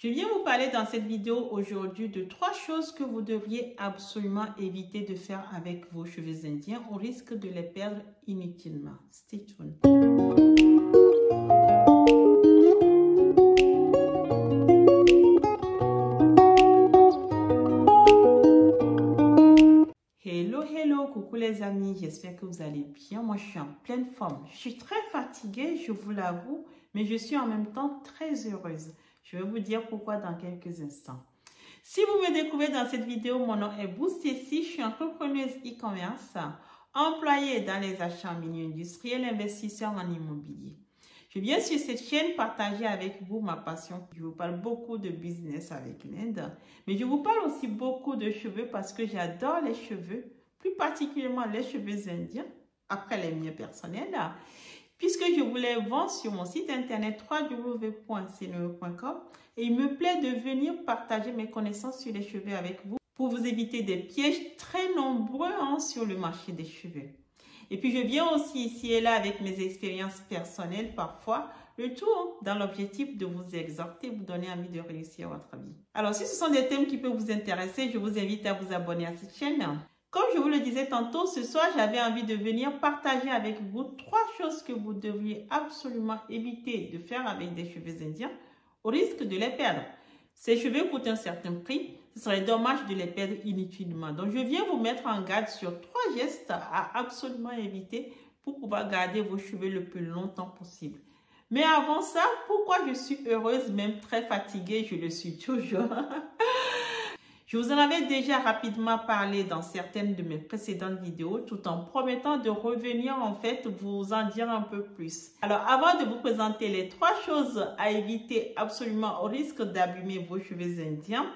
Je viens vous parler dans cette vidéo aujourd'hui de 3 choses que vous devriez absolument éviter de faire avec vos cheveux indiens au risque de les perdre inutilement. Stay tuned. Hello, coucou les amis, j'espère que vous allez bien. Moi, je suis en pleine forme. Je suis très fatiguée, je vous l'avoue, mais je suis en même temps très heureuse. Je vais vous dire pourquoi dans quelques instants. Si vous me découvrez dans cette vidéo, mon nom est Boustécy, je suis entrepreneuse e-commerce, employée dans les achats en milieu industriel, investisseur en immobilier. Je viens sur cette chaîne partager avec vous ma passion. Je vous parle beaucoup de business avec l'Inde, mais je vous parle aussi beaucoup de cheveux parce que j'adore les cheveux, plus particulièrement les cheveux indiens, après les miens personnels, puisque je vous les vends sur mon site internet www.cneo.com et il me plaît de venir partager mes connaissances sur les cheveux avec vous pour vous éviter des pièges très nombreux sur le marché des cheveux. Et puis, je viens aussi ici et là avec mes expériences personnelles parfois, le tout dans l'objectif de vous exhorter, vous donner envie de réussir votre vie. Alors, si ce sont des thèmes qui peuvent vous intéresser, je vous invite à vous abonner à cette chaîne. Comme je vous le disais tantôt, ce soir, j'avais envie de venir partager avec vous 3 choses que vous devriez absolument éviter de faire avec des cheveux indiens au risque de les perdre. Ces cheveux coûtent un certain prix. Ce serait dommage de les perdre inutilement. Donc, je viens vous mettre en garde sur 3 gestes à absolument éviter pour pouvoir garder vos cheveux le plus longtemps possible. Mais avant ça, pourquoi je suis heureuse, même très fatiguée, je le suis toujours. Je vous en avais déjà rapidement parlé dans certaines de mes précédentes vidéos, tout en promettant de revenir en fait vous en dire un peu plus. Alors, avant de vous présenter les 3 choses à éviter absolument au risque d'abîmer vos cheveux indiens,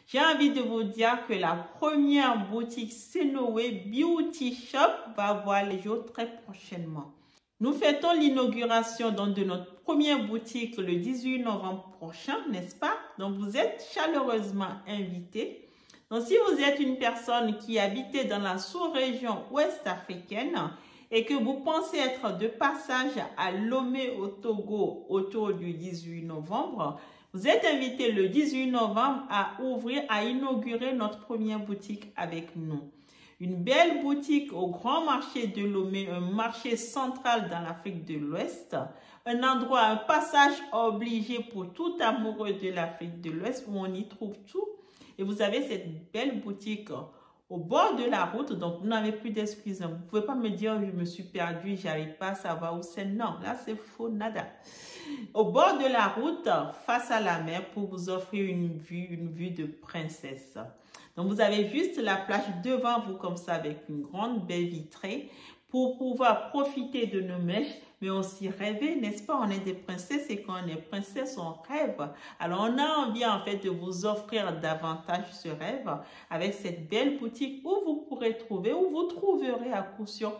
j'ai envie de vous dire que la première boutique Cenoe Beauty Shop va voir les jours très prochainement. Nous fêtons l'inauguration de notre première boutique le 18 novembre prochain, n'est-ce pas? Donc, vous êtes chaleureusement invités. Donc, si vous êtes une personne qui habite dans la sous-région ouest africaine et que vous pensez être de passage à Lomé au Togo autour du 18 novembre, vous êtes invité le 18 novembre à inaugurer notre première boutique avec nous. Une belle boutique au grand marché de Lomé, un marché central dans l'Afrique de l'Ouest, un endroit, un passage obligé pour tout amoureux de l'Afrique de l'Ouest où on y trouve tout. Et vous avez cette belle boutique au bord de la route, donc vous n'avez plus d'excuses. Vous ne pouvez pas me dire je me suis perdue, j'arrive pas à savoir où c'est. Non, là c'est faux, nada. Au bord de la route, face à la mer, pour vous offrir une vue de princesse. Donc vous avez juste la plage devant vous comme ça avec une grande baie vitrée pour pouvoir profiter de nos mèches, mais aussi rêver, n'est-ce pas? On est des princesses et quand on est princesse, on rêve. Alors, on a envie en fait de vous offrir davantage ce rêve avec cette belle boutique où vous pourrez trouver, où vous trouverez à coup sûr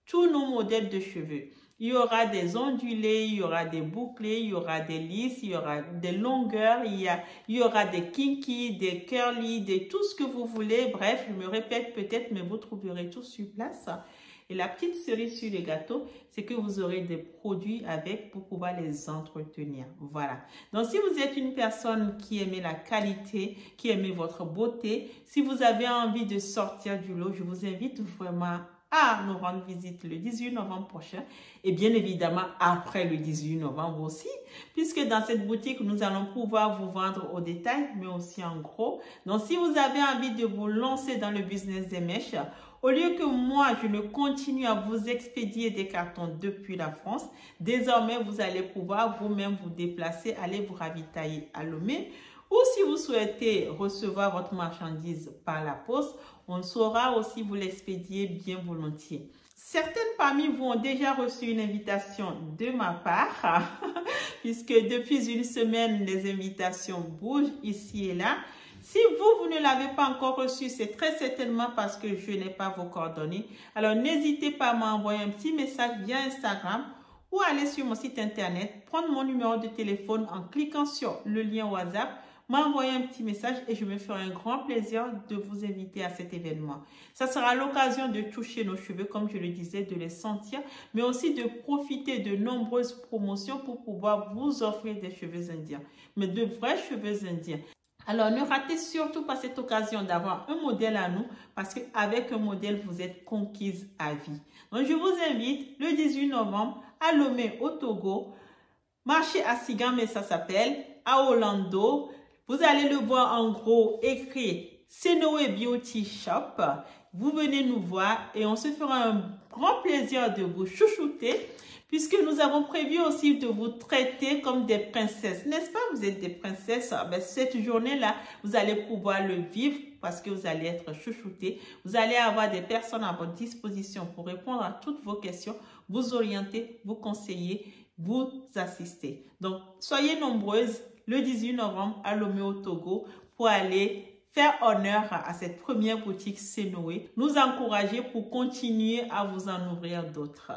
tous nos modèles de cheveux. Il y aura des ondulés, il y aura des bouclés, il y aura des lisses, il y aura des longueurs, il y aura des kinky, des curly, tout ce que vous voulez. Bref, je me répète peut-être, mais vous trouverez tout sur place. Et la petite cerise sur le gâteau, c'est que vous aurez des produits avec pour pouvoir les entretenir. Voilà. Donc, si vous êtes une personne qui aimait la qualité, qui aimait votre beauté, si vous avez envie de sortir du lot, je vous invite vraiment à nous rendre visite le 18 novembre prochain et bien évidemment après le 18 novembre aussi, puisque dans cette boutique, nous allons pouvoir vous vendre au détail, mais aussi en gros. Donc, si vous avez envie de vous lancer dans le business des mèches, au lieu que moi, je ne continue à vous expédier des cartons depuis la France, désormais, vous allez pouvoir vous-même vous déplacer, aller vous ravitailler à Lomé. Ou si vous souhaitez recevoir votre marchandise par la poste, on saura aussi vous l'expédier bien volontiers. Certaines parmi vous ont déjà reçu une invitation de ma part, puisque depuis une semaine, les invitations bougent ici et là. Si vous ne l'avez pas encore reçu, c'est très certainement parce que je n'ai pas vos coordonnées. Alors, n'hésitez pas à m'envoyer un petit message via Instagram ou aller sur mon site internet, prendre mon numéro de téléphone en cliquant sur le lien WhatsApp. m'envoyer un petit message et je me ferai un grand plaisir de vous inviter à cet événement. Ça sera l'occasion de toucher nos cheveux, comme je le disais, de les sentir, mais aussi de profiter de nombreuses promotions pour pouvoir vous offrir des cheveux indiens, mais de vrais cheveux indiens. Alors, ne ratez surtout pas cette occasion d'avoir un modèle à nous parce qu'avec un modèle, vous êtes conquise à vie. Donc, je vous invite le 18 novembre à Lomé au Togo, marché à Sigame, ça s'appelle, à Orlando. Vous allez le voir en gros écrit Senowe Beauty Shop. Vous venez nous voir et on se fera un grand plaisir de vous chouchouter puisque nous avons prévu aussi de vous traiter comme des princesses. N'est-ce pas? Vous êtes des princesses. Ben, cette journée-là, vous allez pouvoir le vivre parce que vous allez être chouchoutés. Vous allez avoir des personnes à votre disposition pour répondre à toutes vos questions, vous orienter, vous conseiller, vous assister. Donc, soyez nombreuses le 18 novembre à Lomé au Togo pour aller faire honneur à cette première boutique Senowe, nous encourager pour continuer à vous en ouvrir d'autres.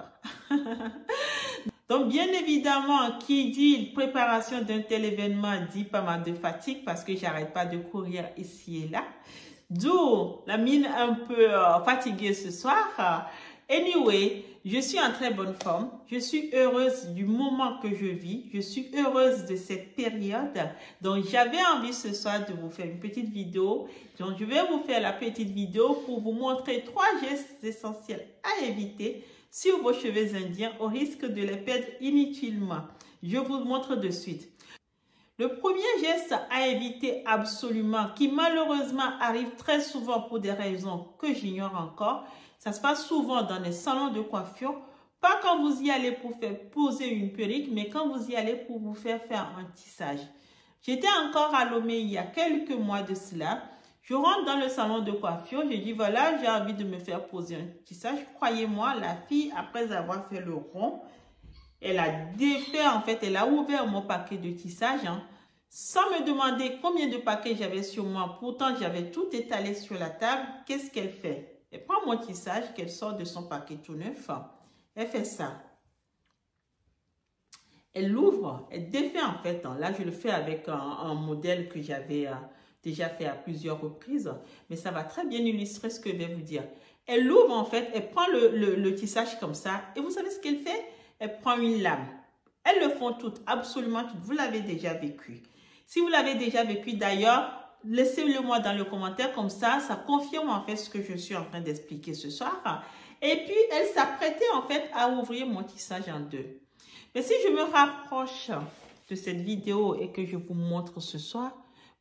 Donc, bien évidemment, qui dit préparation d'un tel événement dit pas mal de fatigue parce que j'arrête pas de courir ici et là. D'où la mine un peu fatiguée ce soir. Anyway, je suis en très bonne forme. Je suis heureuse du moment que je vis. Je suis heureuse de cette période. Donc, j'avais envie ce soir de vous faire une petite vidéo. Donc, je vais vous faire la petite vidéo pour vous montrer 3 gestes essentiels à éviter sur vos cheveux indiens au risque de les perdre inutilement. Je vous montre de suite. Le premier geste à éviter absolument, qui malheureusement arrive très souvent pour des raisons que j'ignore encore, ça se passe souvent dans les salons de coiffure, pas quand vous y allez pour faire poser une perruque, mais quand vous y allez pour vous faire un tissage. J'étais encore à Lomé il y a quelques mois de cela. Je rentre dans le salon de coiffure, je dis voilà, j'ai envie de me faire poser un tissage. Croyez-moi, la fille, après avoir fait le rond, elle a défait, en fait, elle a ouvert mon paquet de tissage, sans me demander combien de paquets j'avais sur moi. Pourtant, j'avais tout étalé sur la table. Qu'est-ce qu'elle fait? Elle prend mon tissage qu'elle sort de son paquet tout neuf. Elle fait ça. Elle l'ouvre, elle défait en fait. Là, je le fais avec un modèle que j'avais déjà fait à plusieurs reprises. Mais ça va très bien illustrer ce que je vais vous dire. Elle l'ouvre en fait, elle prend le tissage comme ça. Et vous savez ce qu'elle fait? Elle prend une lame. Elles le font toutes, absolument toutes. Vous l'avez déjà vécu. Si vous l'avez déjà vécu d'ailleurs, laissez-le moi dans le commentaire, comme ça confirme en fait ce que je suis en train d'expliquer ce soir. Et puis, elle s'apprêtait en fait à ouvrir mon tissage en deux. Mais si je me rapproche de cette vidéo et que je vous montre ce soir,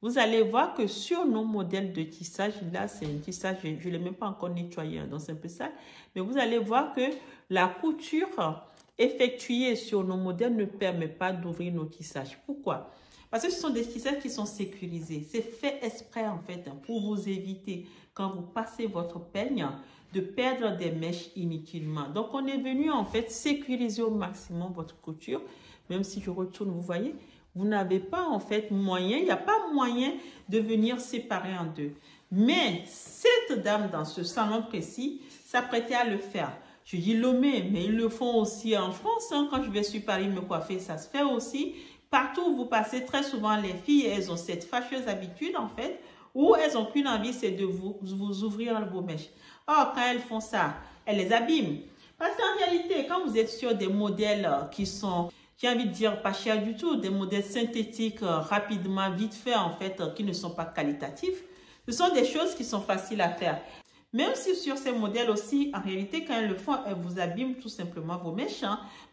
vous allez voir que sur nos modèles de tissage, là c'est un tissage, je ne l'ai même pas encore nettoyé, donc c'est un peu sale, mais vous allez voir que la couture effectuée sur nos modèles ne permet pas d'ouvrir nos tissages. Pourquoi? Parce que ce sont des tissages qui sont sécurisés. C'est fait exprès en fait pour vous éviter, quand vous passez votre peigne, de perdre des mèches inutilement. Donc on est venu en fait sécuriser au maximum votre couture. Même si je retourne, vous voyez, vous n'avez pas en fait moyen, il n'y a pas moyen de venir séparer en deux. Mais cette dame dans ce salon précis s'apprêtait à le faire. Je dis Lomé, mais ils le font aussi en France. Quand je vais sur Paris me coiffer, ça se fait aussi. Partout où vous passez, très souvent, les filles, elles ont cette fâcheuse habitude, en fait, où elles n'ont qu'une envie, c'est de vous ouvrir vos mèches. Or, quand elles font ça, elles les abîment. Parce qu'en réalité, quand vous êtes sur des modèles qui sont, j'ai envie de dire, pas chers du tout, des modèles synthétiques, rapidement, vite fait, en fait, qui ne sont pas qualitatifs, ce sont des choses qui sont faciles à faire. Même si sur ces modèles aussi, en réalité, quand elles le font, elles vous abîment tout simplement vos mèches.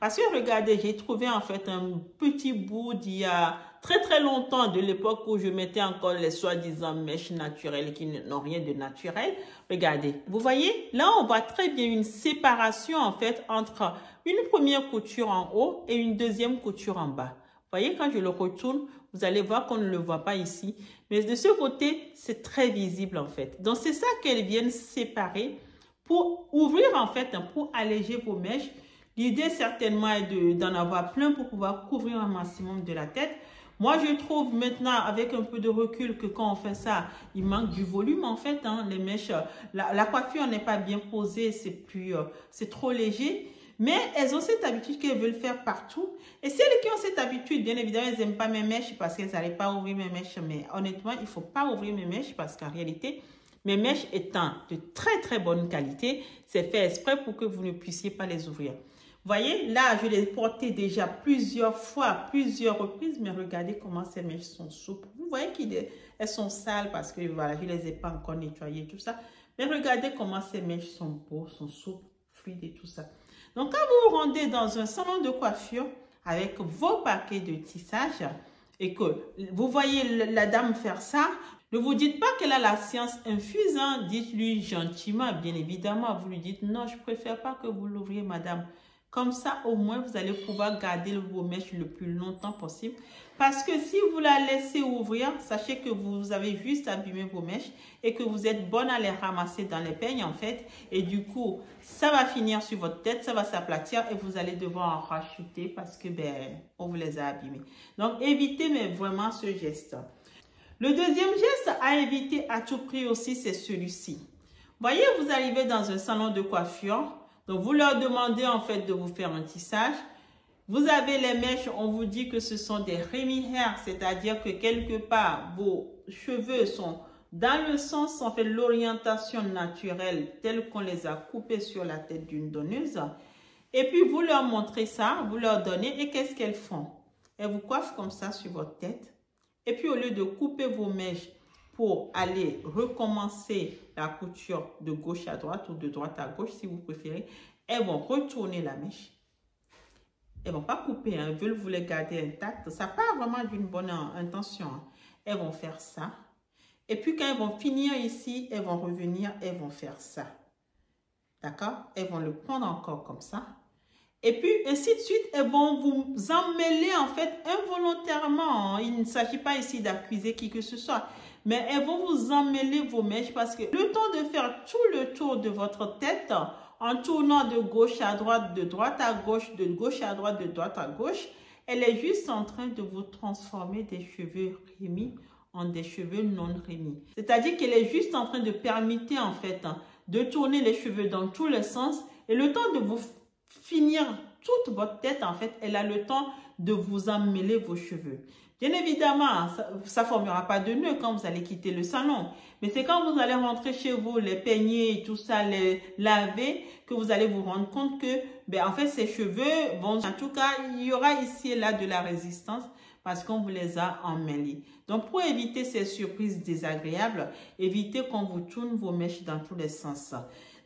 Parce que regardez, j'ai trouvé en fait un petit bout d'il y a très très longtemps, de l'époque où je mettais encore les soi-disant mèches naturelles qui n'ont rien de naturel. Regardez, vous voyez, là on voit très bien une séparation en fait entre une première couture en haut et une deuxième couture en bas. Vous voyez, quand je le retourne, vous allez voir qu'on ne le voit pas ici. Mais de ce côté, c'est très visible en fait. Donc, c'est ça qu'elles viennent séparer pour ouvrir en fait, pour alléger vos mèches. L'idée certainement est d'en avoir plein pour pouvoir couvrir un maximum de la tête. Moi, je trouve maintenant, avec un peu de recul, que quand on fait ça, il manque du volume en fait. Les mèches, la coiffure n'est pas bien posée, c'est trop léger. Mais elles ont cette habitude qu'elles veulent faire partout. Et celles qui ont cette habitude, bien évidemment, elles n'aiment pas mes mèches parce qu'elles n'arrivent pas à ouvrir mes mèches. Mais honnêtement, il ne faut pas ouvrir mes mèches parce qu'en réalité, mes mèches étant de très très bonne qualité, c'est fait exprès pour que vous ne puissiez pas les ouvrir. Vous voyez, là, je les ai portées déjà plusieurs fois, plusieurs reprises, mais regardez comment ces mèches sont souples. Vous voyez qu'elles sont sales parce que voilà, je ne les ai pas encore nettoyées, tout ça. Mais regardez comment ces mèches sont beaux, sont souples, fluides et tout ça. Donc, quand vous vous rendez dans un salon de coiffure avec vos paquets de tissage et que vous voyez la dame faire ça, ne vous dites pas qu'elle a la science infuse, hein. Dites-lui gentiment, bien évidemment. Vous lui dites, non, je ne préfère pas que vous l'ouvriez, madame. Comme ça, au moins, vous allez pouvoir garder vos mèches le plus longtemps possible. Parce que si vous la laissez ouvrir, sachez que vous avez juste abîmé vos mèches et que vous êtes bonne à les ramasser dans les peignes, en fait. Et du coup, ça va finir sur votre tête, ça va s'aplatir et vous allez devoir en racheter parce que, on vous les a abîmés. Donc, évitez mais vraiment ce geste. Le deuxième geste à éviter à tout prix aussi, c'est celui-ci. Voyez, vous arrivez dans un salon de coiffure. Donc, vous leur demandez en fait de vous faire un tissage. Vous avez les mèches, on vous dit que ce sont des Remy Hair, c'est-à-dire que quelque part, vos cheveux sont dans le sens, en fait, l'orientation naturelle telle qu'on les a coupés sur la tête d'une donneuse. Et puis, vous leur montrez ça, vous leur donnez et qu'est-ce qu'elles font? Elles vous coiffent comme ça sur votre tête. Et puis, au lieu de couper vos mèches pour aller recommencer la couture de gauche à droite ou de droite à gauche, si vous préférez, elles vont retourner la mèche. Elles ne vont pas couper, hein, elles veulent vous les garder intactes. Ça part vraiment d'une bonne intention. Hein. Elles vont faire ça. Et puis, quand elles vont finir ici, elles vont revenir, elles vont faire ça. D'accord? Elles vont le prendre encore comme ça. Et puis, ainsi de suite, elles vont vous emmêler, en fait, involontairement. Il ne s'agit pas ici d'accuser qui que ce soit. Mais elles vont vous emmêler vos mèches parce que le temps de faire tout le tour de votre tête, en tournant de gauche à droite, de droite à gauche, de gauche à droite, de droite à gauche, elle est juste en train de vous transformer des cheveux Remy en des cheveux non Remy. C'est-à-dire qu'elle est juste en train de permettre, en fait, de tourner les cheveux dans tous les sens et le temps de vous finir toute votre tête, en fait, elle a le temps de vous emmêler vos cheveux. Bien évidemment, ça ne formera pas de nœud quand vous allez quitter le salon. Mais c'est quand vous allez rentrer chez vous, les peigner et tout ça, les laver, que vous allez vous rendre compte que, en fait, ces cheveux, bon, en tout cas, il y aura ici et là de la résistance parce qu'on vous les a emmêlés. Donc, pour éviter ces surprises désagréables, évitez qu'on vous tourne vos mèches dans tous les sens.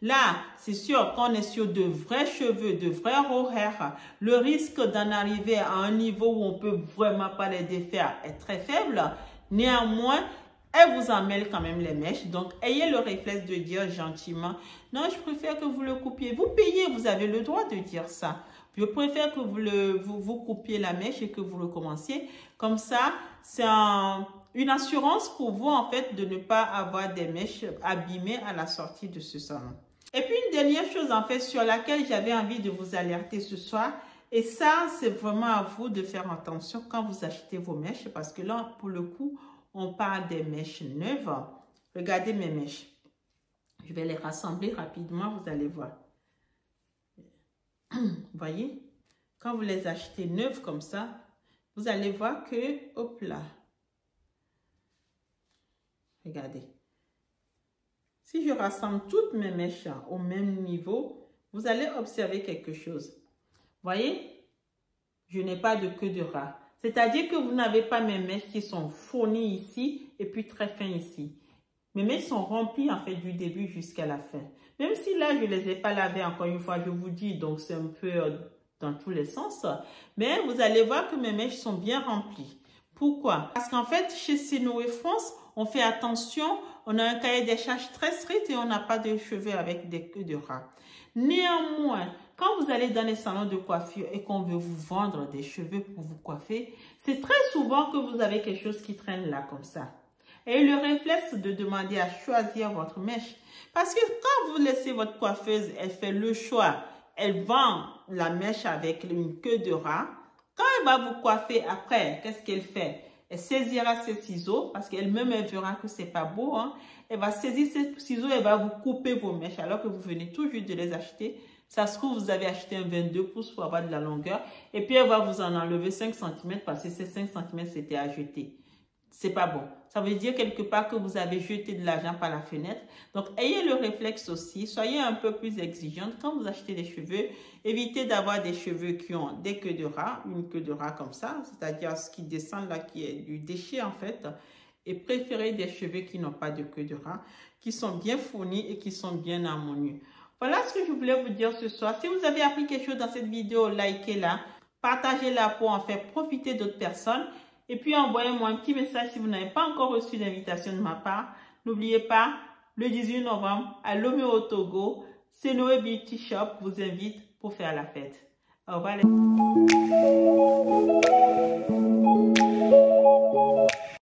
Là, c'est sûr qu'on est sur de vrais cheveux, de vrais horaires. Le risque d'en arriver à un niveau où on ne peut vraiment pas les défaire est très faible. Néanmoins, elle vous emmêle quand même les mèches. Donc, ayez le réflexe de dire gentiment, non, je préfère que vous le coupiez. Vous payez, vous avez le droit de dire ça. Je préfère que vous coupiez la mèche et que vous recommenciez. Comme ça, c'est une assurance pour vous, en fait, de ne pas avoir des mèches abîmées à la sortie de ce salon. Et puis, une dernière chose, en fait, sur laquelle j'avais envie de vous alerter ce soir, et ça, c'est vraiment à vous de faire attention quand vous achetez vos mèches, parce que là, pour le coup, on parle des mèches neuves. Regardez mes mèches. Je vais les rassembler rapidement, vous allez voir. Vous voyez, quand vous les achetez neuves comme ça, vous allez voir que, hop là, regardez. Si je rassemble toutes mes mèches au même niveau, vous allez observer quelque chose. Voyez, je n'ai pas de queue de rat. C'est-à-dire que vous n'avez pas mes mèches qui sont fournies ici et puis très fins ici. Mes mèches sont remplies en fait du début jusqu'à la fin. Même si là, je ne les ai pas lavées encore une fois, je vous dis, donc c'est un peu dans tous les sens. Mais vous allez voir que mes mèches sont bien remplies. Pourquoi? Parce qu'en fait, chez Sinoé France, on fait attention, on a un cahier des charges très strict et on n'a pas de cheveux avec des queues de rat. Néanmoins, quand vous allez dans les salons de coiffure et qu'on veut vous vendre des cheveux pour vous coiffer, c'est très souvent que vous avez quelque chose qui traîne là comme ça. Et le réflexe de demander à choisir votre mèche. Parce que quand vous laissez votre coiffeuse, elle fait le choix, elle vend la mèche avec une queue de rat. Quand elle va vous coiffer après, qu'est-ce qu'elle fait? Elle saisira ses ciseaux parce qu'elle-même, elle verra que c'est pas beau. Hein. Elle va saisir ses ciseaux, elle va vous couper vos mèches alors que vous venez tout juste de les acheter. Ça se trouve, vous avez acheté un 22 pouces pour avoir de la longueur. Et puis, elle va vous en enlever 5 cm parce que ces 5 cm, c'était à jeter. C'est pas bon. Ça veut dire quelque part que vous avez jeté de l'argent par la fenêtre. Donc, ayez le réflexe aussi. Soyez un peu plus exigeante. Quand vous achetez des cheveux, évitez d'avoir des cheveux qui ont des queues de rat, une queue de rat comme ça, c'est-à-dire ce qui descend là, qui est du déchet en fait. Et préférez des cheveux qui n'ont pas de queue de rat, qui sont bien fournis et qui sont bien harmonieux. Voilà ce que je voulais vous dire ce soir. Si vous avez appris quelque chose dans cette vidéo, likez-la, partagez-la pour en faire profiter d'autres personnes. Et puis, envoyez-moi un petit message si vous n'avez pas encore reçu d'invitation de ma part. N'oubliez pas, le 18 novembre, à Lomé au Togo, Senoé Beauty Shop vous invite pour faire la fête. Au revoir.